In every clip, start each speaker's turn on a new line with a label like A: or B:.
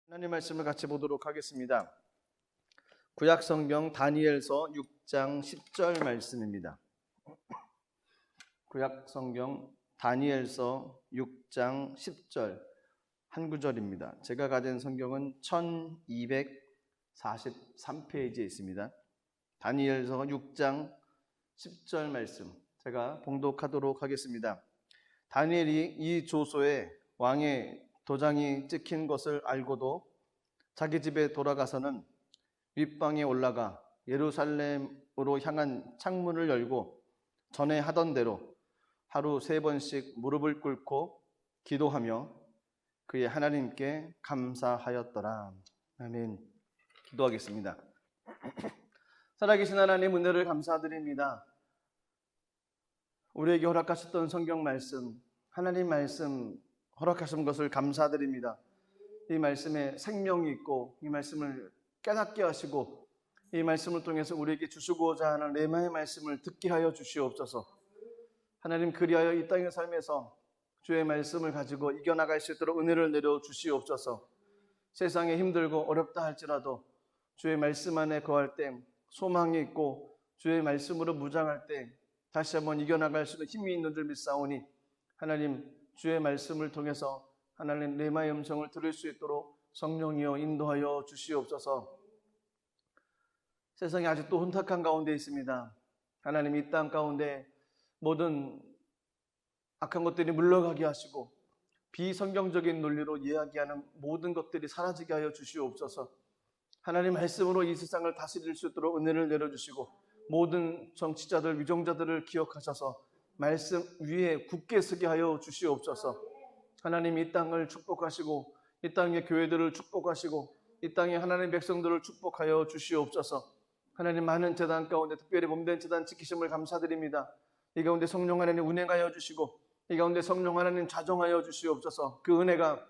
A: 하나님 말씀을 같이 보도록 하겠습니다. 구약 성경 다니엘서 6장 10절 말씀입니다. 구약 성경 다니엘서 6장 10절 한 구절입니다. 제가 가진 성경은 1243페이지에 있습니다. 다니엘서 6장 10절 말씀 제가 봉독하도록 하겠습니다. 다니엘이 이 조서에 왕의 도장이 찍힌 것을 알고도 자기 집에 돌아가서는 윗방에 올라가 예루살렘으로 향한 창문을 열고 전에 하던 대로 하루 3번씩 무릎을 꿇고 기도하며 그의 하나님께 감사하였더라. 아멘. 기도하겠습니다. 살아계신 하나님 은혜를 감사드립니다. 우리에게 허락하셨던 성경 말씀, 하나님 말씀 허락하신 것을 감사드립니다. 이 말씀에 생명이 있고 이 말씀을 깨닫게 하시고 이 말씀을 통해서 우리에게 주시고자 하는 레마의 말씀을 듣게 하여 주시옵소서. 하나님 그리하여 이 땅의 삶에서 주의 말씀을 가지고 이겨나갈 수 있도록 은혜를 내려 주시옵소서. 세상에 힘들고 어렵다 할지라도 주의 말씀 안에 거할 때 소망이 있고 주의 말씀으로 무장할 때 다시 한번 이겨나갈 수 있는 힘이 있는 줄 믿사오니 하나님 주의 말씀을 통해서 하나님 레마의 음성을 들을 수 있도록 성령이여 인도하여 주시옵소서. 세상이 아직도 혼탁한 가운데 있습니다. 하나님 이 땅 가운데 모든 악한 것들이 물러가게 하시고 비성경적인 논리로 이야기하는 모든 것들이 사라지게 하여 주시옵소서. 하나님 말씀으로 이 세상을 다스릴 수 있도록 은혜를 내려주시고 모든 정치자들 위정자들을 기억하셔서 말씀 위에 굳게 서게 하여 주시옵소서. 하나님 이 땅을 축복하시고 이 땅의 교회들을 축복하시고 이 땅의 하나님 백성들을 축복하여 주시옵소서. 하나님 많은 재단 가운데 특별히 봄된 재단 지키심을 감사드립니다. 이 가운데 성령 하나님 운행하여 주시고 이 가운데 성령 하나님 자정하여 주시옵소서. 그 은혜가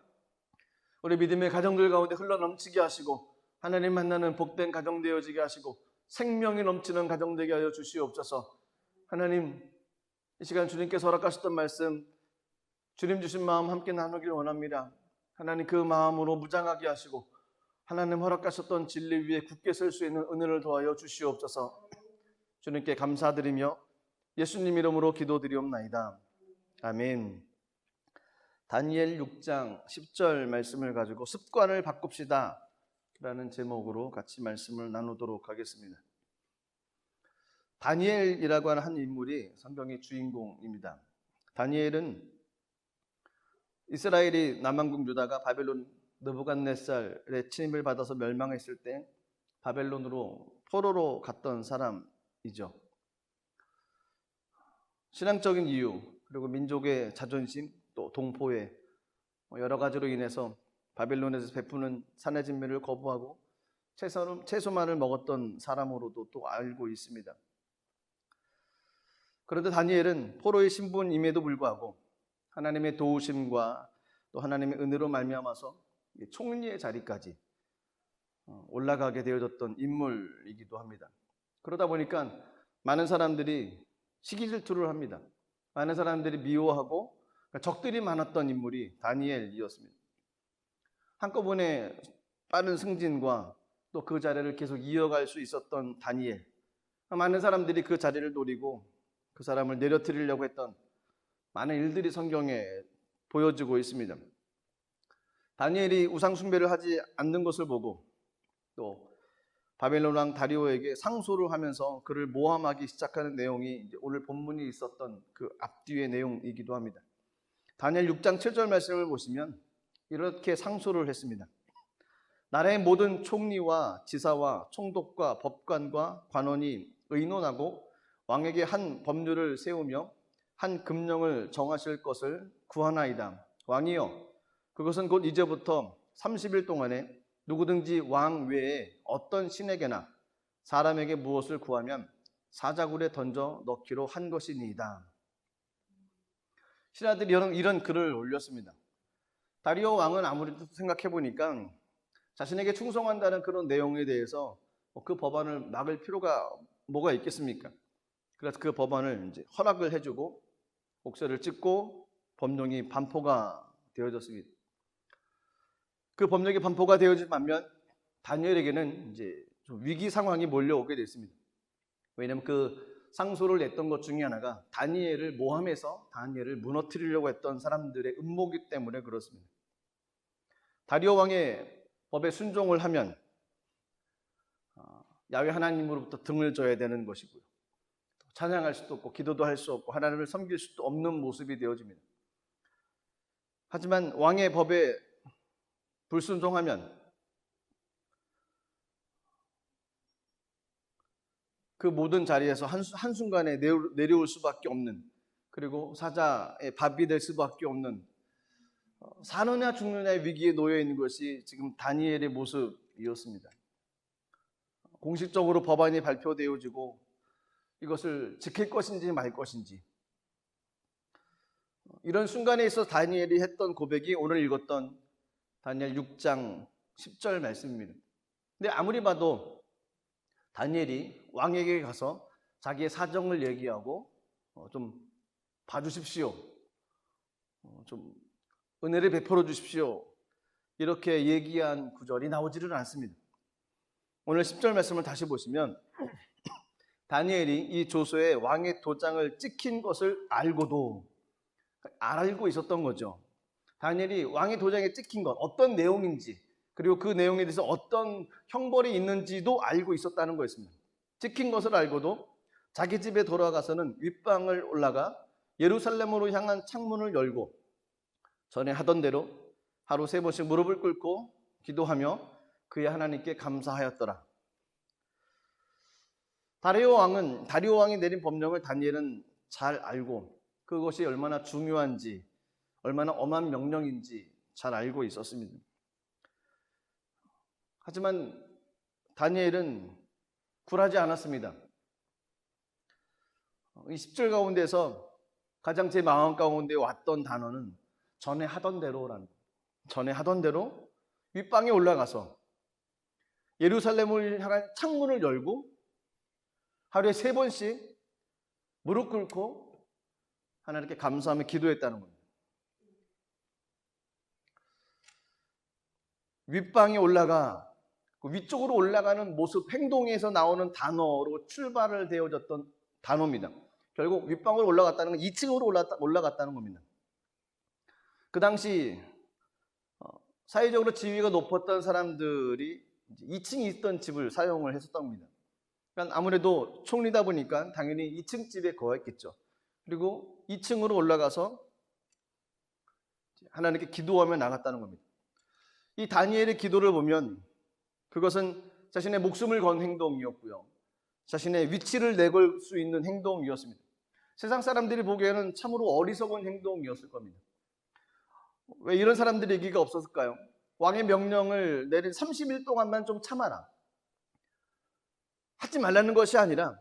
A: 우리 믿음의 가정들 가운데 흘러넘치게 하시고 하나님 만나는 복된 가정 되어지게 하시고 생명이 넘치는 가정 되게 하여 주시옵소서. 하나님 이 시간 주님께서 허락하셨던 말씀 주님 주신 마음 함께 나누기를 원합니다. 하나님 그 마음으로 무장하게 하시고 하나님 허락하셨던 진리 위에 굳게 설 수 있는 은혜를 더하여 주시옵소서. 주님께 감사드리며 예수님 이름으로 기도드리옵나이다. 아멘. 다니엘 6장 10절 말씀을 가지고 습관을 바꿉시다 라는 제목으로 같이 말씀을 나누도록 하겠습니다. 다니엘이라고 하는 한 인물이 성경의 주인공입니다. 다니엘은 이스라엘이 남왕국 유다가 바벨론 느부갓네살의 침입을 받아서 멸망했을 때 바벨론으로 포로로 갔던 사람이죠. 신앙적인 이유 그리고 민족의 자존심 또 동포의 여러 가지로 인해서 바벨론에서 베푸는 산의 진미를 거부하고 채소만을 먹었던 사람으로도 또 알고 있습니다. 그런데 다니엘은 포로의 신분임에도 불구하고 하나님의 도우심과 또 하나님의 은혜로 말미암아서 총리의 자리까지 올라가게 되어졌던 인물이기도 합니다. 그러다 보니까 많은 사람들이 시기 질투를 합니다. 많은 사람들이 미워하고 적들이 많았던 인물이 다니엘이었습니다. 한꺼번에 빠른 승진과 또 그 자리를 계속 이어갈 수 있었던 다니엘. 많은 사람들이 그 자리를 노리고 그 사람을 내려뜨리려고 했던 많은 일들이 성경에 보여지고 있습니다. 다니엘이 우상 숭배를 하지 않는 것을 보고 또 바벨론 왕 다리오에게 상소를 하면서 그를 모함하기 시작하는 내용이 이제 오늘 본문이 있었던 그 앞뒤의 내용이기도 합니다. 다니엘 6장 7절 말씀을 보시면 이렇게 상소를 했습니다. 나라의 모든 총리와 지사와 총독과 법관과 관원이 의논하고 왕에게 한 법률을 세우며 한 금령을 정하실 것을 구하나이다. 왕이여, 그것은 곧 이제부터 30일 동안에 누구든지 왕 외에 어떤 신에게나 사람에게 무엇을 구하면 사자굴에 던져 넣기로 한 것이니이다. 신하들이 이런 글을 올렸습니다. 다리오 왕은 아무래도 생각해 보니까 자신에게 충성한다는 그런 내용에 대해서 그 법안을 막을 필요가 뭐가 있겠습니까? 그래서 그 법안을 이제 허락을 해주고 옥새를 찍고 법령이 반포가 되어졌습니다. 그 법령이 반포가 되어진 반면 다니엘에게는 이제 좀 위기 상황이 몰려오게 됐습니다. 왜냐하면 그 상소를 냈던 것 중에 하나가 다니엘을 모함해서 다니엘을 무너뜨리려고 했던 사람들의 음모이기 때문에 그렇습니다. 다리오 왕의 법에 순종을 하면 야훼 하나님으로부터 등을 져야 되는 것이고요. 찬양할 수도 없고 기도도 할 수 없고 하나님을 섬길 수도 없는 모습이 되어집니다. 하지만 왕의 법에 불순종하면 그 모든 자리에서 한순간에 내려올 수밖에 없는, 그리고 사자의 밥이 될 수밖에 없는, 사느냐 죽느냐의 위기에 놓여 있는 것이 지금 다니엘의 모습이었습니다. 공식적으로 법안이 발표되어지고 이것을 지킬 것인지 말 것인지, 이런 순간에 있어서 다니엘이 했던 고백이 오늘 읽었던 다니엘 6장 10절 말씀입니다. 근데 아무리 봐도 다니엘이 왕에게 가서 자기의 사정을 얘기하고 좀 봐주십시오, 좀 은혜를 베풀어 주십시오, 이렇게 얘기한 구절이 나오지를 않습니다. 오늘 10절 말씀을 다시 보시면 다니엘이 이 조서에 왕의 도장을 찍힌 것을 알고 있었던 거죠. 다니엘이 왕의 도장에 찍힌 것, 어떤 내용인지, 그리고 그 내용에 대해서 어떤 형벌이 있는지도 알고 있었다는 거였습니다. 찍힌 것을 알고도 자기 집에 돌아가서는 윗방을 올라가 예루살렘으로 향한 창문을 열고 전에 하던 대로 하루 3번씩 무릎을 꿇고 기도하며 그의 하나님께 감사하였더라. 다리오 왕이 내린 법령을 다니엘은 잘 알고 그것이 얼마나 중요한지, 얼마나 엄한 명령인지 잘 알고 있었습니다. 하지만 다니엘은 굴하지 않았습니다. 이 10절 가운데서 가장 제 마음 가운데 왔던 단어는 전에 하던 대로라는 거예요. 전에 하던 대로 윗방에 올라가서 예루살렘을 향한 창문을 열고 하루에 3번씩 무릎 꿇고 하나님께 감사하며 기도했다는 겁니다. 윗방에 올라가 위쪽으로 올라가는 모습, 행동에서 나오는 단어로 출발을 되어졌던 단어입니다. 결국 윗방으로 올라갔다는 건 2층으로 올라갔다는 겁니다. 그 당시 사회적으로 지위가 높았던 사람들이 2층에 있던 집을 사용을 했었던 겁니다. 그러니까 아무래도 총리다 보니까 당연히 2층 집에 거했겠죠. 그리고 2층으로 올라가서 하나님께 기도하며 나갔다는 겁니다. 이 다니엘의 기도를 보면 그것은 자신의 목숨을 건 행동이었고요, 자신의 위치를 내걸 수 있는 행동이었습니다. 세상 사람들이 보기에는 참으로 어리석은 행동이었을 겁니다. 왜 이런 사람들이 얘기가 없었을까요? 왕의 명령을 내린 30일 동안만 좀 참아라, 하지 말라는 것이 아니라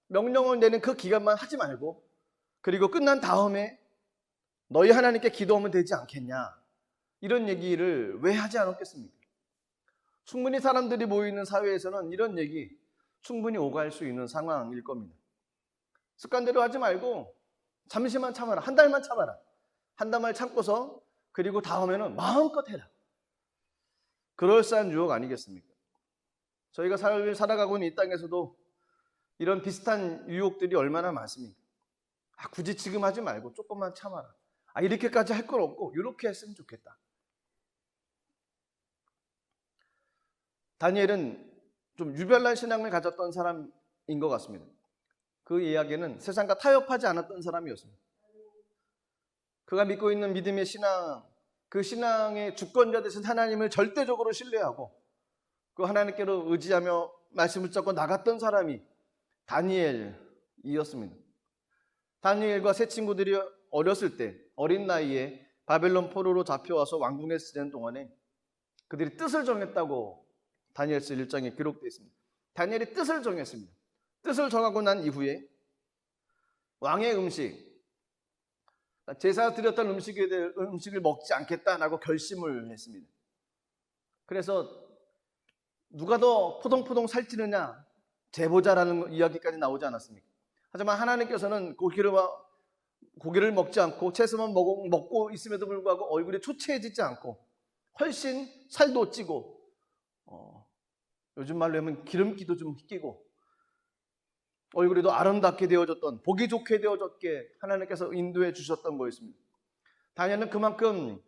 A: 명령을 내는 그 기간만 하지 말고, 그리고 끝난 다음에 너희 하나님께 기도하면 되지 않겠냐, 이런 얘기를 왜 하지 않았겠습니까? 충분히 사람들이 모이는 사회에서는 이런 얘기 충분히 오갈 수 있는 상황일 겁니다. 습관대로 하지 말고 잠시만 참아라, 한 달만 참아라, 한 달만 참고서 그리고 다음에는 마음껏 해라. 그럴싸한 유혹 아니겠습니까? 저희가 살아가고 있는 이 땅에서도 이런 비슷한 유혹들이 얼마나 많습니까? 굳이 지금 하지 말고 조금만 참아라, 이렇게까지 할 건 없고 이렇게 했으면 좋겠다. 다니엘은 좀 유별난 신앙을 가졌던 사람인 것 같습니다. 그 이야기는 세상과 타협하지 않았던 사람이었습니다. 그가 믿고 있는 믿음의 신앙, 그 신앙의 주권자 되신 하나님을 절대적으로 신뢰하고 그 하나님께로 의지하며 말씀을 잡고 나갔던 사람이 다니엘이었습니다. 다니엘과 세 친구들이 어렸을 때, 어린 나이에 바벨론 포로로 잡혀와서 왕궁에 지내는 동안에 그들이 뜻을 정했다고 다니엘서 1장에 기록되어 있습니다. 다니엘이 뜻을 정했습니다. 뜻을 정하고 난 이후에 왕의 음식, 제사 드렸던 음식을 먹지 않겠다라고 결심을 했습니다. 그래서 누가 더 포동포동 살찌느냐 재보자라는 이야기까지 나오지 않았습니까? 하지만 하나님께서는 고기를 먹지 않고 채소만 먹고 있음에도 불구하고 얼굴이 초췌해지지 않고 훨씬 살도 찌고 요즘 말로 하면 기름기도 좀 끼고 얼굴에도 아름답게 되어졌던, 보기 좋게 되어졌게 하나님께서 인도해 주셨던 거였습니다. 다니엘은 그만큼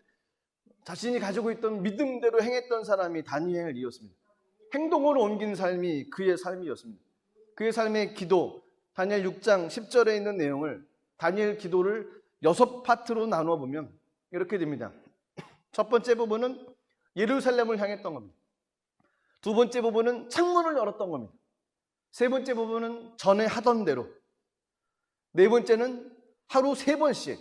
A: 자신이 가지고 있던 믿음대로 행했던 사람이 다니엘이었습니다. 행동으로 옮긴 삶이 그의 삶이었습니다. 그의 삶의 기도, 다니엘 6장 10절에 있는 내용을 다니엘 기도를 6파트로 나누어 보면 이렇게 됩니다. 첫 번째 부분은 예루살렘을 향했던 겁니다. 두 번째 부분은 창문을 열었던 겁니다. 세 번째 부분은 전에 하던 대로, 네 번째는 하루 3번씩,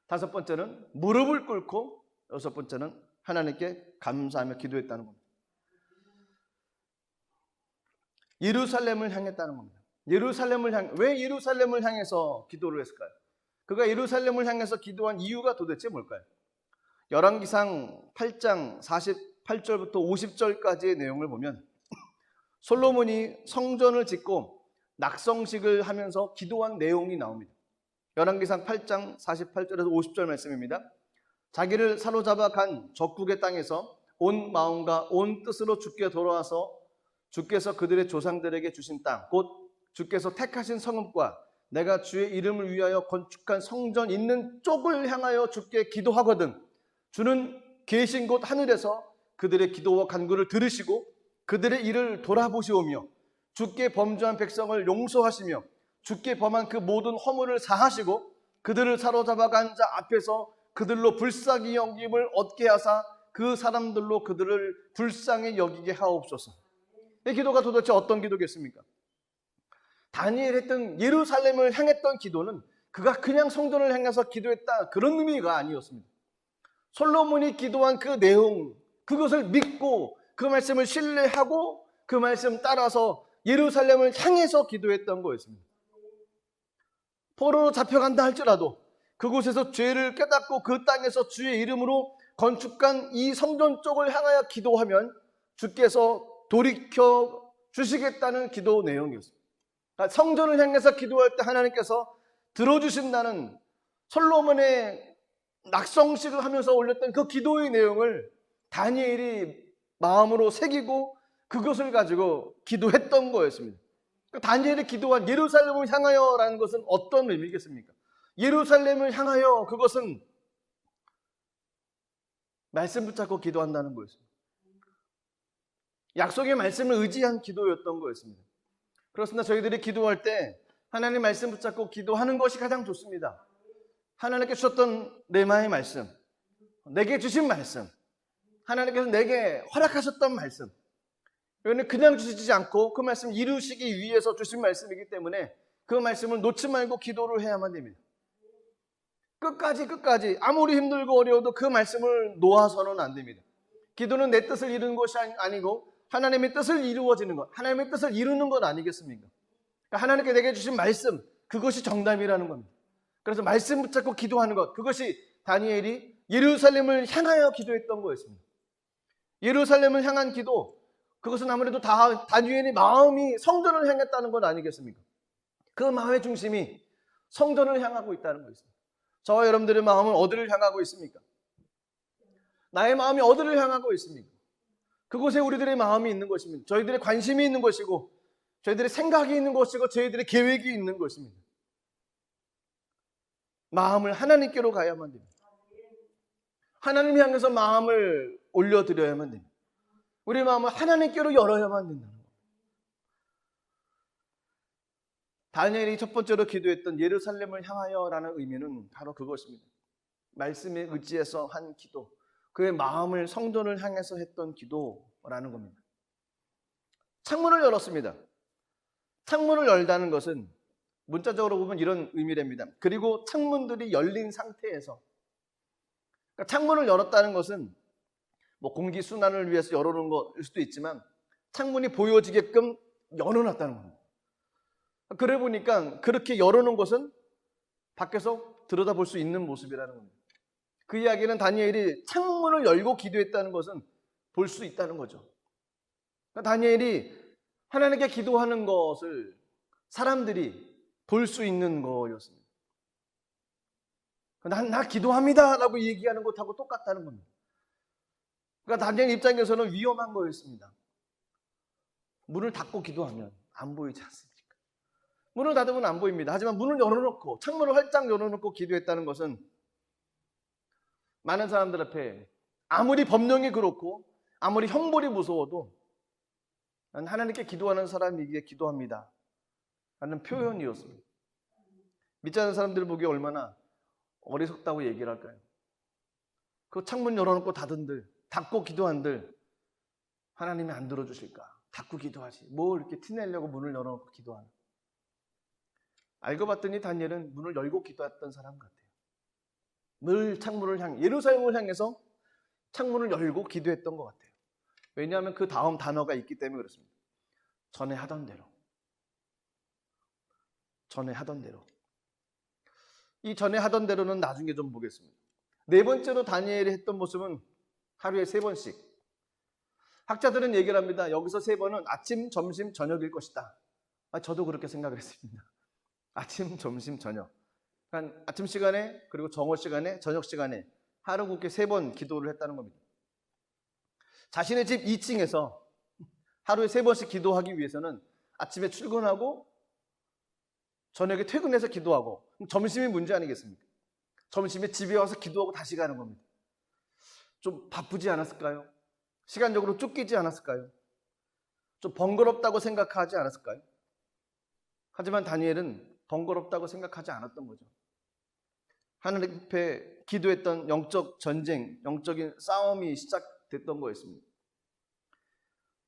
A: 다섯 번째는 무릎을 꿇고, 여섯 번째는 하나님께 감사하며 기도했다는 겁니다. 예루살렘을 향했다는 겁니다. 왜 예루살렘을 향해서 기도를 했을까요? 그가 예루살렘을 향해서 기도한 이유가 도대체 뭘까요? 열왕기상 8장 48절부터 50절까지의 내용을 보면 솔로몬이 성전을 짓고 낙성식을 하면서 기도한 내용이 나옵니다. 열왕기상 8장 48절에서 50절 말씀입니다. 자기를 사로잡아 간 적국의 땅에서 온 마음과 온 뜻으로 주께 돌아와서 주께서 그들의 조상들에게 주신 땅, 곧 주께서 택하신 성읍과 내가 주의 이름을 위하여 건축한 성전 있는 쪽을 향하여 주께 기도하거든 주는 계신 곳 하늘에서 그들의 기도와 간구를 들으시고 그들의 일을 돌아보시오며 주께 범죄한 백성을 용서하시며 주께 범한 그 모든 허물을 사하시고 그들을 사로잡아 간 자 앞에서 그들로 불쌍히 여김을 얻게 하사 그 사람들로 그들을 불쌍히 여기게 하옵소서. 이 기도가 도대체 어떤 기도겠습니까? 다니엘이 했던 예루살렘을 향했던 기도는 그가 그냥 성전을 향해서 기도했다 그런 의미가 아니었습니다. 솔로몬이 기도한 그 내용, 그것을 믿고 그 말씀을 신뢰하고 그 말씀 따라서 예루살렘을 향해서 기도했던 거였습니다. 포로로 잡혀간다 할지라도 그곳에서 죄를 깨닫고 그 땅에서 주의 이름으로 건축한 이 성전 쪽을 향하여 기도하면 주께서 돌이켜 주시겠다는 기도 내용이었습니다. 그러니까 성전을 향해서 기도할 때 하나님께서 들어주신다는 솔로몬의 낙성식을 하면서 올렸던 그 기도의 내용을 다니엘이 마음으로 새기고 그것을 가지고 기도했던 거였습니다. 다니엘이 기도한 예루살렘을 향하여라는 것은 어떤 의미겠습니까? 예루살렘을 향하여, 그것은 말씀 붙잡고 기도한다는 거였습니다. 약속의 말씀을 의지한 기도였던 거였습니다. 그렇습니다. 저희들이 기도할 때 하나님 말씀 붙잡고 기도하는 것이 가장 좋습니다. 하나님께 주셨던 레마의 말씀, 내게 주신 말씀, 하나님께서 내게 허락하셨던 말씀, 이거는 그냥 주시지 않고 그 말씀 이루시기 위해서 주신 말씀이기 때문에 그 말씀을 놓지 말고 기도를 해야만 됩니다. 끝까지 아무리 힘들고 어려워도 그 말씀을 놓아서는 안 됩니다. 기도는 내 뜻을 이루는 것이 아니고 하나님의 뜻을 이루어지는 것, 하나님의 뜻을 이루는 것 아니겠습니까? 그러니까 하나님께 내게 주신 말씀, 그것이 정답이라는 겁니다. 그래서 말씀 붙잡고 기도하는 것, 그것이 다니엘이 예루살렘을 향하여 기도했던 거였습니다. 예루살렘을 향한 기도, 그것은 아무래도 다니엘의 마음이 성전을 향했다는 것 아니겠습니까? 그 마음의 중심이 성전을 향하고 있다는 것입니다. 저와 여러분들의 마음은 어디를 향하고 있습니까? 나의 마음이 어디를 향하고 있습니까? 그곳에 우리들의 마음이 있는 것입니다. 저희들의 관심이 있는 것이고 저희들의 생각이 있는 것이고 저희들의 계획이 있는 것입니다. 마음을 하나님께로 가야만 됩니다. 하나님 향해서 마음을 올려드려야만 됩니다. 우리 마음을 하나님께로 열어야만 된다는 겁니다. 다니엘이 첫 번째로 기도했던 예루살렘을 향하여라는 의미는 바로 그것입니다. 말씀에 의지해서 한 기도, 그의 마음을 성전을 향해서 했던 기도라는 겁니다. 창문을 열었습니다. 창문을 열다는 것은 문자적으로 보면 이런 의미랍니다. 그리고 창문들이 열린 상태에서, 그러니까 창문을 열었다는 것은 뭐 공기 순환을 위해서 열어놓은 것일 수도 있지만 창문이 보여지게끔 열어놨다는 겁니다. 그래 보니까 그렇게 열어놓은 것은 밖에서 들여다볼 수 있는 모습이라는 겁니다. 그 이야기는 다니엘이 창문을 열고 기도했다는 것은 볼 수 있다는 거죠. 그러니까 다니엘이 하나님께 기도하는 것을 사람들이 볼 수 있는 거였습니다. 나 기도합니다 라고 얘기하는 것하고 똑같다는 겁니다. 그러니까 다니엘 입장에서는 위험한 거였습니다. 문을 닫고 기도하면 안 보이지 않습니까? 문을 닫으면 안 보입니다. 하지만 문을 열어놓고 창문을 활짝 열어놓고 기도했다는 것은 많은 사람들 앞에 아무리 법령이 그렇고 아무리 형벌이 무서워도 난 하나님께 기도하는 사람이기에 기도합니다 라는 표현이었습니다. 믿지 않는 사람들 보기에 얼마나 어리석다고 얘기를 할까요? 그 창문 열어놓고 닫고 기도한들 하나님이 안 들어주실까? 닫고 기도하지. 뭘 이렇게 티내려고 문을 열어놓고 기도하나? 알고 봤더니 다니엘은 문을 열고 기도했던 사람 같아요. 늘 창문을 예루살렘을 향해서 창문을 열고 기도했던 것 같아요. 왜냐하면 그 다음 단어가 있기 때문에 그렇습니다. 전에 하던 대로. 이 전에 하던 대로는 나중에 좀 보겠습니다. 네 번째로 다니엘이 했던 모습은 하루에 3번씩. 학자들은 얘기를 합니다. 여기서 3번은 아침, 점심, 저녁일 것이다. 저도 그렇게 생각을 했습니다. 아침, 점심, 저녁. 그러니까 아침 시간에 그리고 정오 시간에 저녁 시간에 하루 그렇게 3번 기도를 했다는 겁니다. 자신의 집 2층에서 하루에 3번씩 기도하기 위해서는 아침에 출근하고 저녁에 퇴근해서 기도하고, 점심이 문제 아니겠습니까? 점심에 집에 와서 기도하고 다시 가는 겁니다. 좀 바쁘지 않았을까요? 시간적으로 쫓기지 않았을까요? 좀 번거롭다고 생각하지 않았을까요? 하지만 다니엘은 번거롭다고 생각하지 않았던 거죠. 하나님 앞에 기도했던 영적 전쟁, 영적인 싸움이 시작됐던 거였습니다.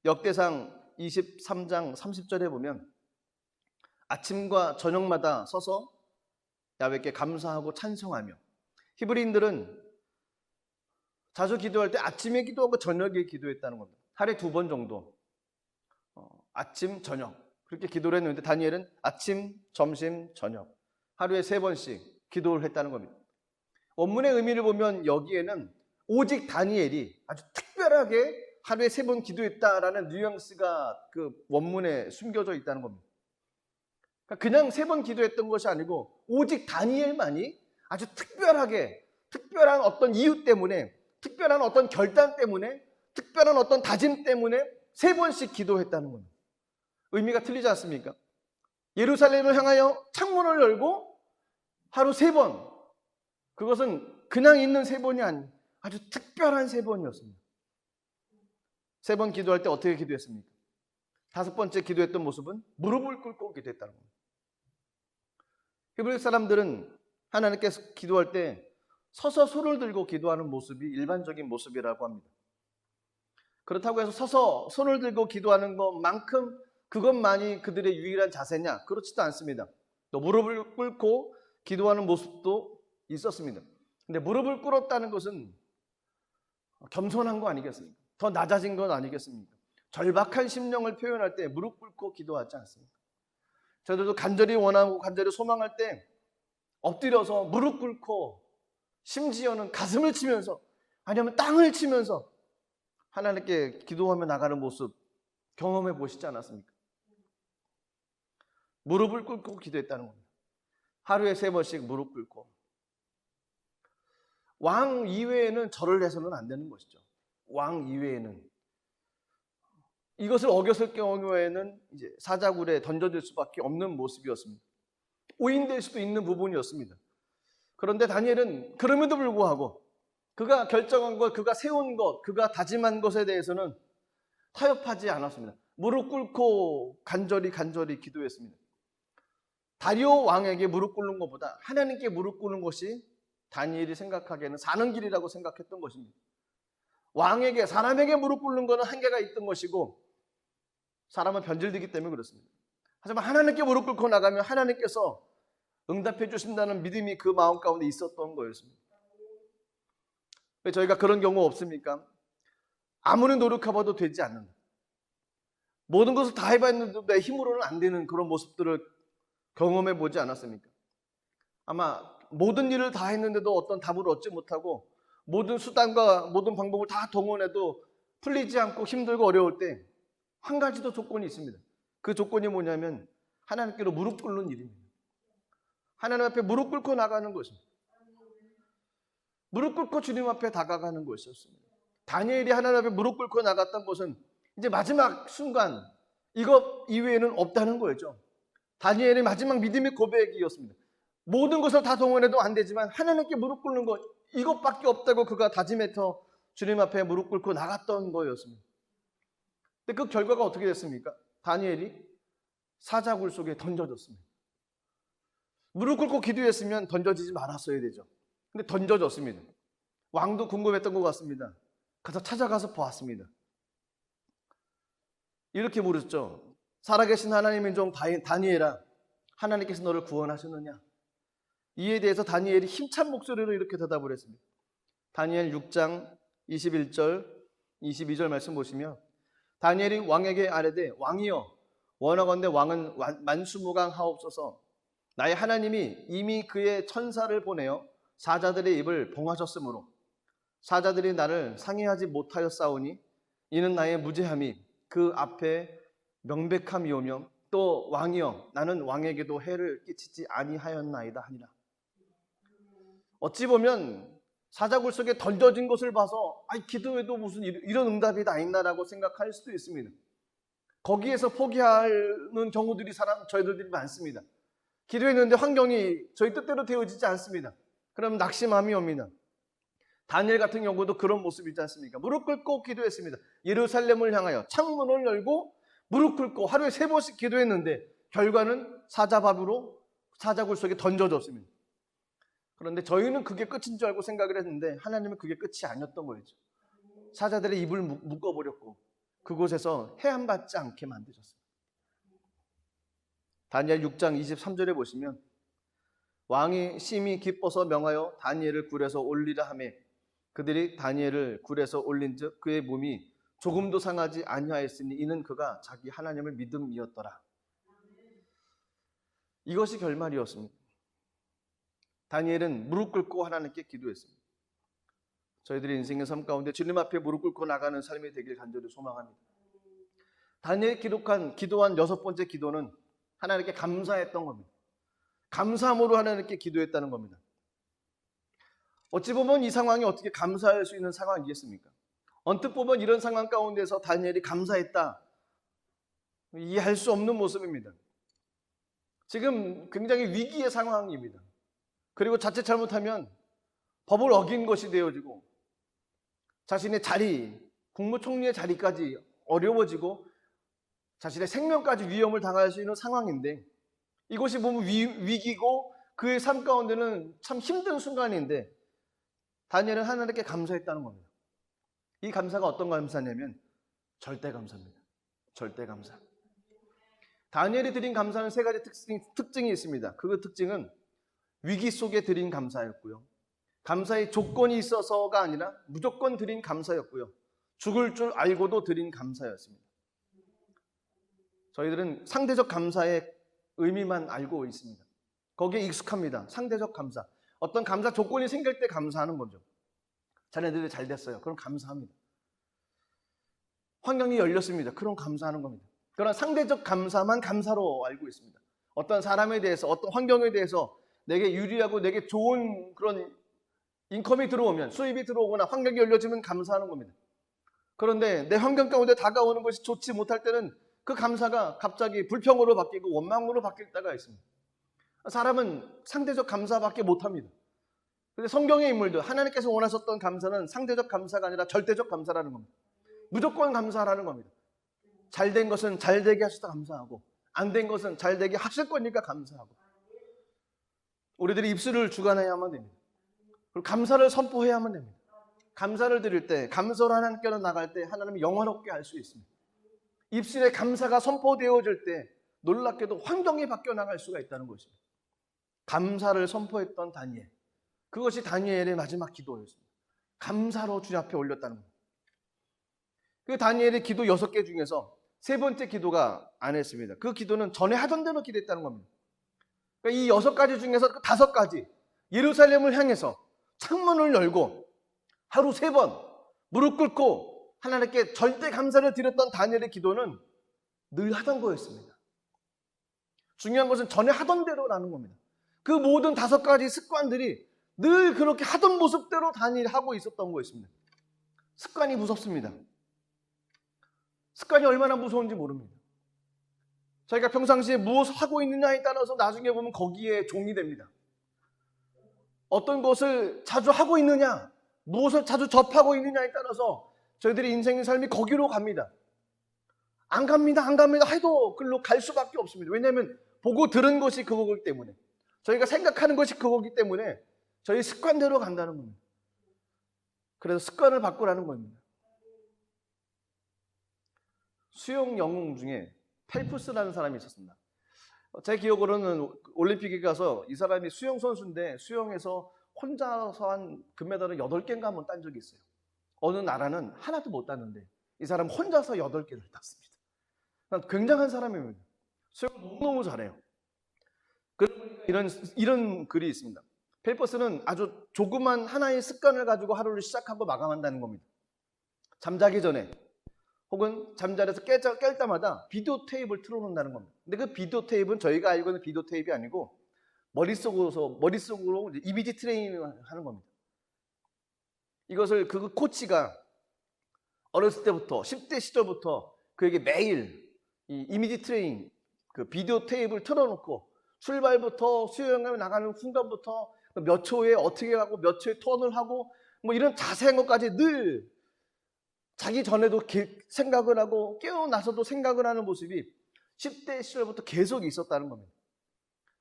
A: 역대상 23장 30절에 보면 아침과 저녁마다 서서 야훼께 감사하고 찬송하며, 히브리인들은 자주 기도할 때 아침에 기도하고 저녁에 기도했다는 겁니다. 하루에 2번 정도 아침, 저녁 그렇게 기도를 했는데 다니엘은 아침, 점심, 저녁 하루에 3번씩 기도를 했다는 겁니다. 원문의 의미를 보면 여기에는 오직 다니엘이 아주 특별하게 하루에 3번 기도했다라는 뉘앙스가 그 원문에 숨겨져 있다는 겁니다. 그냥 3번 기도했던 것이 아니고 오직 다니엘만이 아주 특별한 어떤 이유 때문에, 특별한 어떤 결단 때문에, 특별한 어떤 다짐 때문에 3번씩 기도했다는 겁니다. 의미가 틀리지 않습니까? 예루살렘을 향하여 창문을 열고 하루 3번, 그것은 그냥 있는 3번이 아닌 아주 특별한 3번이었습니다. 3번 기도할 때 어떻게 기도했습니까? 5번째 기도했던 모습은 무릎을 꿇고 기도했다는 겁니다. 히브리 사람들은 하나님께서 기도할 때 서서 손을 들고 기도하는 모습이 일반적인 모습이라고 합니다. 그렇다고 해서 서서 손을 들고 기도하는 것만큼 그것만이 그들의 유일한 자세냐? 그렇지도 않습니다. 또 무릎을 꿇고 기도하는 모습도 있었습니다. 근데 무릎을 꿇었다는 것은 겸손한 거 아니겠습니까? 더 낮아진 건 아니겠습니까? 절박한 심령을 표현할 때 무릎 꿇고 기도하지 않습니까? 저들도 간절히 원하고 간절히 소망할 때 엎드려서 무릎 꿇고 심지어는 가슴을 치면서 아니면 땅을 치면서 하나님께 기도하며 나가는 모습 경험해 보시지 않았습니까? 무릎을 꿇고 기도했다는 겁니다. 하루에 3번씩 무릎 꿇고. 왕 이외에는 절을 해서는 안 되는 것이죠. 왕 이외에는. 이것을 어겼을 경우에는 이제 사자굴에 던져질 수밖에 없는 모습이었습니다. 오인될 수도 있는 부분이었습니다. 그런데 다니엘은 그럼에도 불구하고 그가 결정한 것, 그가 세운 것, 그가 다짐한 것에 대해서는 타협하지 않았습니다. 무릎 꿇고 간절히 기도했습니다. 다리오 왕에게 무릎 꿇는 것보다 하나님께 무릎 꿇는 것이 다니엘이 생각하기에는 사는 길이라고 생각했던 것입니다. 왕에게, 사람에게 무릎 꿇는 것은 한계가 있던 것이고 사람은 변질되기 때문에 그렇습니다. 하지만 하나님께 무릎 꿇고 나가면 하나님께서 응답해 주신다는 믿음이 그 마음 가운데 있었던 거였습니다. 왜 저희가 그런 경우 없습니까? 아무리 노력해봐도 되지 않는다. 모든 것을 다 해봤는데도 내 힘으로는 안 되는 그런 모습들을 경험해 보지 않았습니까? 아마 모든 일을 다 했는데도 어떤 답을 얻지 못하고 모든 수단과 모든 방법을 다 동원해도 풀리지 않고 힘들고 어려울 때 한 가지 더 조건이 있습니다. 그 조건이 뭐냐면 하나님께로 무릎 꿇는 일입니다. 하나님 앞에 무릎 꿇고 나가는 것입니다. 무릎 꿇고 주님 앞에 다가가는 것이었습니다. 다니엘이 하나님 앞에 무릎 꿇고 나갔던 것은 이제 마지막 순간 이것 이외에는 없다는 거였죠. 다니엘의 마지막 믿음의 고백이었습니다. 모든 것을 다 동원해도 안 되지만 하나님께 무릎 꿇는 것 이것밖에 없다고 그가 다짐해서 주님 앞에 무릎 꿇고 나갔던 거였습니다. 근데 그 결과가 어떻게 됐습니까? 다니엘이 사자굴 속에 던져졌습니다. 무릎 꿇고 기도했으면 던져지지 말았어야 되죠. 근데 던져졌습니다. 왕도 궁금했던 것 같습니다. 가서 찾아가서 보았습니다. 이렇게 물었죠. 살아계신 하나님의 종 다니엘아, 하나님께서 너를 구원하셨느냐? 이에 대해서 다니엘이 힘찬 목소리로 이렇게 대답을 했습니다. 다니엘 6장 21절 22절 말씀 보시면 다니엘이 왕에게 아뢰되 왕이여 원하건대 왕은 만수무강하옵소서. 나의 하나님이 이미 그의 천사를 보내어 사자들의 입을 봉하셨으므로 사자들이 나를 상해하지 못하였사오니 이는 나의 무죄함이 그 앞에 명백함이오며 또 왕이여 나는 왕에게도 해를 끼치지 아니하였나이다 하니라. 어찌 보면 사자굴 속에 던져진 것을 봐서 기도해도 무슨 이런 응답이 다 있나라고 생각할 수도 있습니다. 거기에서 포기하는 경우들이 저희들이 많습니다. 기도했는데 환경이 저희 뜻대로 되어지지 않습니다. 그럼 낙심함이 옵니다. 다니엘 같은 경우도 그런 모습이지 않습니까? 무릎 꿇고 기도했습니다. 예루살렘을 향하여 창문을 열고 무릎 꿇고 하루에 3번씩 기도했는데 결과는 사자굴 속에 던져졌습니다. 그런데 저희는 그게 끝인 줄 알고 생각을 했는데 하나님은 그게 끝이 아니었던 거였죠. 사자들의 입을 묶어버렸고 그곳에서 해함받지 않게 만드셨습니다. 다니엘 6장 23절에 보시면 왕이 심히 기뻐서 명하여 다니엘을 굴에서 올리라 하매 그들이 다니엘을 굴에서 올린즉 그의 몸이 조금도 상하지 아니하였으니 이는 그가 자기 하나님을 믿음이었더라. 이것이 결말이었습니다. 다니엘은 무릎 꿇고 하나님께 기도했습니다. 저희들의 인생의 삶 가운데 주님 앞에 무릎 꿇고 나가는 삶이 되길 간절히 소망합니다. 다니엘이 기도한 6번째 기도는 하나님께 감사했던 겁니다. 감사함으로 하나님께 기도했다는 겁니다. 어찌 보면 이 상황이 어떻게 감사할 수 있는 상황이겠습니까? 언뜻 보면 이런 상황 가운데서 다니엘이 감사했다. 이해할 수 없는 모습입니다. 지금 굉장히 위기의 상황입니다. 그리고 자칫 잘못하면 법을 어긴 것이 되어지고 자신의 자리, 국무총리의 자리까지 어려워지고 자신의 생명까지 위험을 당할 수 있는 상황인데 이것이 보면 위기고 그의 삶 가운데는 참 힘든 순간인데 다니엘은 하나님께 감사했다는 겁니다. 이 감사가 어떤 감사냐면 절대 감사입니다. 절대 감사. 다니엘이 드린 감사는 3가지 특징이 있습니다. 그 특징은 위기 속에 드린 감사였고요. 감사의 조건이 있어서가 아니라 무조건 드린 감사였고요. 죽을 줄 알고도 드린 감사였습니다. 저희들은 상대적 감사의 의미만 알고 있습니다. 거기에 익숙합니다. 상대적 감사. 어떤 감사 조건이 생길 때 감사하는 거죠. 자네들이 잘 됐어요. 그럼 감사합니다. 환경이 열렸습니다. 그럼 감사하는 겁니다. 그러나 상대적 감사만 감사로 알고 있습니다. 어떤 사람에 대해서, 어떤 환경에 대해서 내게 유리하고 내게 좋은 그런 인컴이 들어오면, 수입이 들어오거나 환경이 열려지면 감사하는 겁니다. 그런데 내 환경 가운데 다가오는 것이 좋지 못할 때는 그 감사가 갑자기 불평으로 바뀌고 원망으로 바뀔 때가 있습니다. 사람은 상대적 감사밖에 못합니다. 근데 성경의 인물들, 하나님께서 원하셨던 감사는 상대적 감사가 아니라 절대적 감사라는 겁니다. 무조건 감사라는 겁니다. 잘된 것은 잘되게 하셔서 감사하고 안 된 것은 잘되게 하실 거니까 감사하고 우리들이 입술을 주관해야만 됩니다. 그리고 감사를 선포해야만 됩니다. 감사를 드릴 때, 감사로 하나님께로 나갈 때 하나님이 영화롭게 할 수 있습니다. 입술에 감사가 선포되어질 때 놀랍게도 환경이 바뀌어 나갈 수가 있다는 것입니다. 감사를 선포했던 다니엘. 그것이 다니엘의 마지막 기도였습니다. 감사로 주님 앞에 올렸다는 겁니다. 그 다니엘의 기도 6개 중에서 3번째 기도가 안 했습니다. 그 기도는 전에 하던 대로 기도했다는 겁니다. 그러니까 이 6가지 중에서 그 5가지 예루살렘을 향해서 창문을 열고 하루 3번 무릎 꿇고 하나님께 절대 감사를 드렸던 다니엘의 기도는 늘 하던 거였습니다. 중요한 것은 전에 하던 대로라는 겁니다. 그 모든 5가지 습관들이 늘 그렇게 하던 모습대로 다니엘이 하고 있었던 거였습니다. 습관이 무섭습니다. 습관이 얼마나 무서운지 모릅니다. 저희가 평상시에 무엇을 하고 있느냐에 따라서 나중에 보면 거기에 종이 됩니다. 어떤 것을 자주 하고 있느냐, 무엇을 자주 접하고 있느냐에 따라서 저희들의 인생의 삶이 거기로 갑니다. 안 갑니다 해도 그걸로 갈 수밖에 없습니다. 왜냐하면 보고 들은 것이 그거기 때문에, 저희가 생각하는 것이 그거기 때문에 저희 습관대로 간다는 겁니다. 그래서 습관을 바꾸라는 겁니다. 수영 영웅 중에 펠프스라는 사람이 있었습니다. 제 기억으로는 올림픽에 가서 이 사람이 수영 선수인데 수영에서 혼자서 한 금메달을 8개인가 한번 딴 적이 있어요. 어느 나라는 하나도 못 땄는데 이 사람 혼자서 8개를 땄습니다. 굉장한 사람입니다. 수영 너무너무 잘해요. 이런 글이 있습니다. 펠퍼스는 아주 조그만 하나의 습관을 가지고 하루를 시작하고 마감한다는 겁니다. 잠자기 전에 혹은 잠자리에서 깰 때마다 비디오 테이프를 틀어놓는다는 겁니다. 근데 그 비디오 테이프는 저희가 알고 있는 비디오 테이프가 아니고 머릿속으로 이미지 트레이닝을 하는 겁니다. 이것을 그 코치가 어렸을 때부터 10대 시절부터 그에게 매일 이 이미지 트레이닝 그 비디오 테이프를 틀어놓고 출발부터 수영을 나가는 순간부터 몇 초에 어떻게 하고 몇 초에 턴을 하고 뭐 이런 자세한 것까지 늘 자기 전에도 생각을 하고 깨어나서도 생각을 하는 모습이 10대 시절부터 계속 있었다는 겁니다.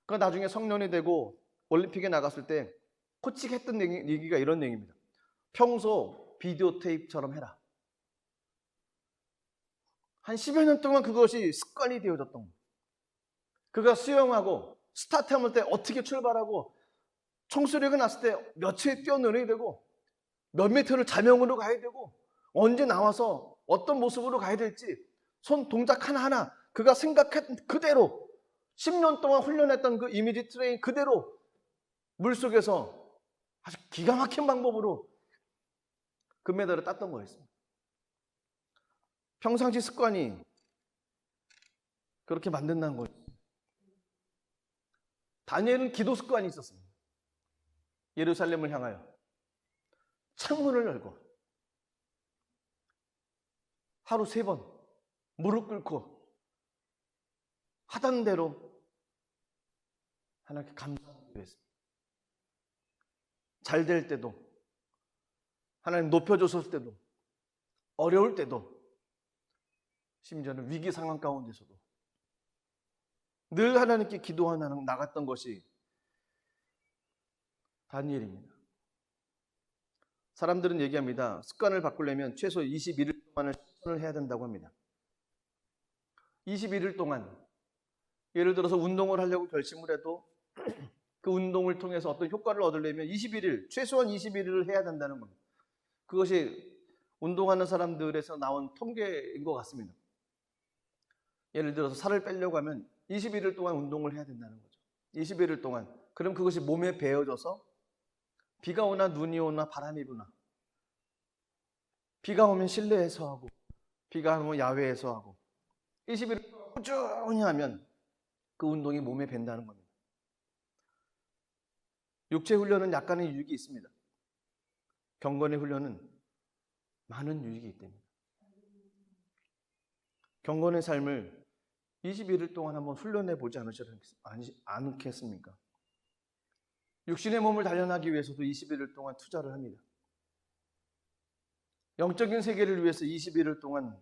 A: 그러니까 나중에 성년이 되고 올림픽에 나갔을 때 코치가 했던 얘기가 이런 얘기입니다. 평소 비디오 테이프처럼 해라. 한 10여 년 동안 그것이 습관이 되어졌던 겁니다. 그가 수영하고 스타트할 때 어떻게 출발하고 총수력이 났을 때 몇 초에 뛰어내려야 되고 몇 미터를 자명으로 가야 되고 언제 나와서 어떤 모습으로 가야 될지 손 동작 하나하나 그가 생각했던 그대로 10년 동안 훈련했던 그 이미지 트레이닝 그대로 물속에서 아주 기가 막힌 방법으로 금메달을 땄던 거였습니다. 평상시 습관이 그렇게 만든다는 거예요. 다니엘은 기도 습관이 있었습니다. 예루살렘을 향하여 창문을 열고 하루 3번 무릎 꿇고 하던 대로 하나님께 감사하기로 했습니다. 잘 될 때도 하나님 높여줬을 때도 어려울 때도 심지어는 위기 상황 가운데서도 늘 하나님께 기도하며 나갔던 것이 다니엘입니다. 사람들은 얘기합니다. 습관을 바꾸려면 최소 21일 동안을 실천을 해야 된다고 합니다. 21일 동안 예를 들어서 운동을 하려고 결심을 해도 그 운동을 통해서 어떤 효과를 얻으려면 21일, 최소한 21일을 해야 된다는 겁니다. 그것이 운동하는 사람들에서 나온 통계인 것 같습니다. 예를 들어서 살을 빼려고 하면 21일 동안 운동을 해야 된다는 거죠. 21일 동안. 그럼 그것이 몸에 배어져서 비가 오나 눈이 오나 바람이 부나 비가 오면 실내에서 하고 비가 오면 야외에서 하고 21일 동안 꾸준히 하면 그 운동이 몸에 밴다는 겁니다. 육체 훈련은 약간의 유익이 있습니다. 경건의 훈련은 많은 유익이 있답니다. 경건의 삶을 21일 동안 한번 훈련해 보지 않겠습니까? 육신의 몸을 단련하기 위해서도 21일 동안 투자를 합니다. 영적인 세계를 위해서 21일 동안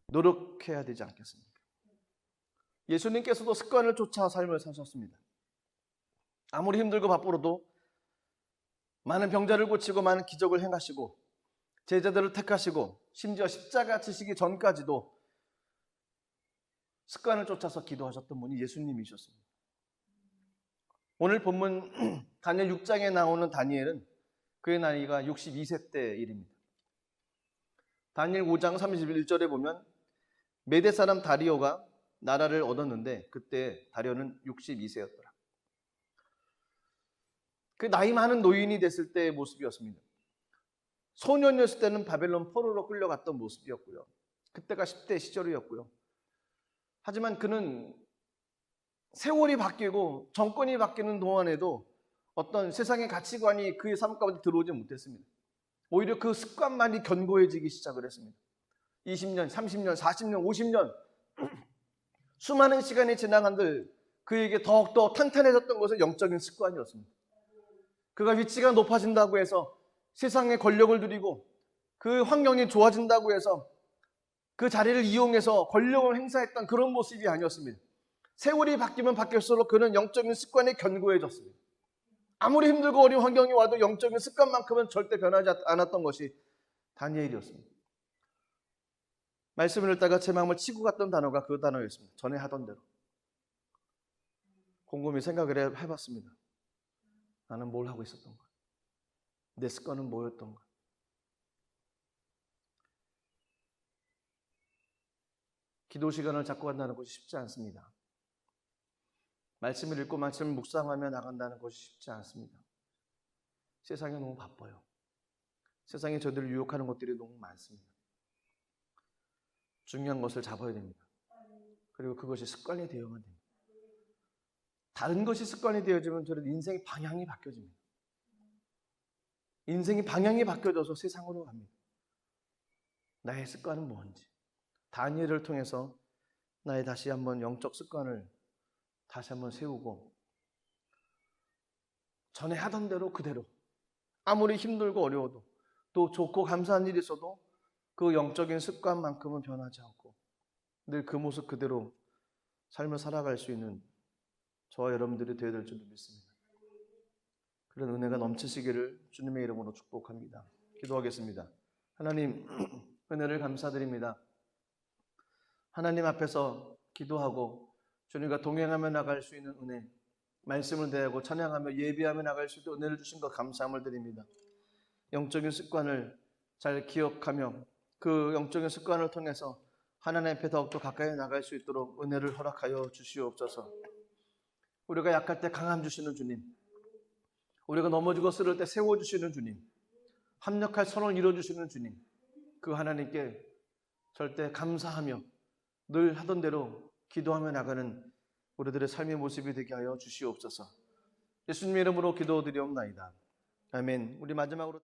A: 노력해야 되지 않겠습니까? 예수님께서도 습관을 쫓아 삶을 사셨습니다. 아무리 힘들고 바쁘러도 많은 병자를 고치고 많은 기적을 행하시고 제자들을 택하시고 심지어 십자가 지시기 전까지도 습관을 쫓아서 기도하셨던 분이 예수님이셨습니다. 오늘 본문 다니엘 6장에 나오는 다니엘은 그의 나이가 62세 때 일입니다. 다니엘 5장 31절에 보면 메대 사람 다리오가 나라를 얻었는데 그때 다리오는 62세였더라. 그 나이 많은 노인이 됐을 때의 모습이었습니다. 소년이었을 때는 바벨론 포로로 끌려갔던 모습이었고요. 그때가 10대 시절이었고요. 하지만 그는 세월이 바뀌고 정권이 바뀌는 동안에도 어떤 세상의 가치관이 그의 삶 가운데 들어오지 못했습니다. 오히려 그 습관만이 견고해지기 시작을 했습니다. 20년, 30년, 40년, 50년 수많은 시간이 지나간들 그에게 더욱더 탄탄해졌던 것은 영적인 습관이었습니다. 그가 위치가 높아진다고 해서 세상의 권력을 누리고 그 환경이 좋아진다고 해서 그 자리를 이용해서 권력을 행사했던 그런 모습이 아니었습니다. 세월이 바뀌면 바뀔수록 그는 영적인 습관이 견고해졌습니다. 아무리 힘들고 어려운 환경이 와도 영적인 습관만큼은 절대 변하지 않았던 것이 다니엘이었습니다. 말씀을 읽다가 제 마음을 치고 갔던 단어가 그 단어였습니다. 전에 하던 대로. 곰곰이 생각을 해봤습니다. 나는 뭘 하고 있었던가? 내 습관은 뭐였던가? 기도 시간을 잡고 간다는 것이 쉽지 않습니다. 말씀을 읽고 말씀을 묵상하며 나간다는 것이 쉽지 않습니다. 세상이 너무 바빠요. 세상에 저들을 유혹하는 것들이 너무 많습니다. 중요한 것을 잡아야 됩니다. 그리고 그것이 습관이 되어야만 됩니다. 다른 것이 습관이 되어지면 저는 인생의 방향이 바뀌어집니다. 인생의 방향이 바뀌어져서 세상으로 갑니다. 나의 습관은 뭔지. 다니엘을 통해서 나의 다시 한번 영적 습관을 다시 한번 세우고 전에 하던 대로 그대로 아무리 힘들고 어려워도 또 좋고 감사한 일이 있어도 그 영적인 습관만큼은 변하지 않고 늘 그 모습 그대로 삶을 살아갈 수 있는 저와 여러분들이 되어야 될 줄 믿습니다. 그런 은혜가 넘치시기를 주님의 이름으로 축복합니다. 기도하겠습니다. 하나님, 은혜를 감사드립니다. 하나님 앞에서 기도하고 주님과 동행하며 나갈 수 있는 은혜, 말씀을 대하고 찬양하며 예비하며 나갈 수 있는 은혜를 주신 것 감사함을 드립니다. 영적인 습관을 잘 기억하며 그 영적인 습관을 통해서 하나님 앞에 더욱더 가까이 나갈 수 있도록 은혜를 허락하여 주시옵소서. 우리가 약할 때 강함 주시는 주님, 우리가 넘어지고 쓰러질 때 세워주시는 주님, 합력할 선을 이루어주시는 주님, 그 하나님께 절대 감사하며 늘 하던 대로 기도하며 나가는 우리들의 삶의 모습이 되게 하여 주시옵소서. 예수님의 이름으로 기도드리옵나이다. 아멘. 우리 마지막으로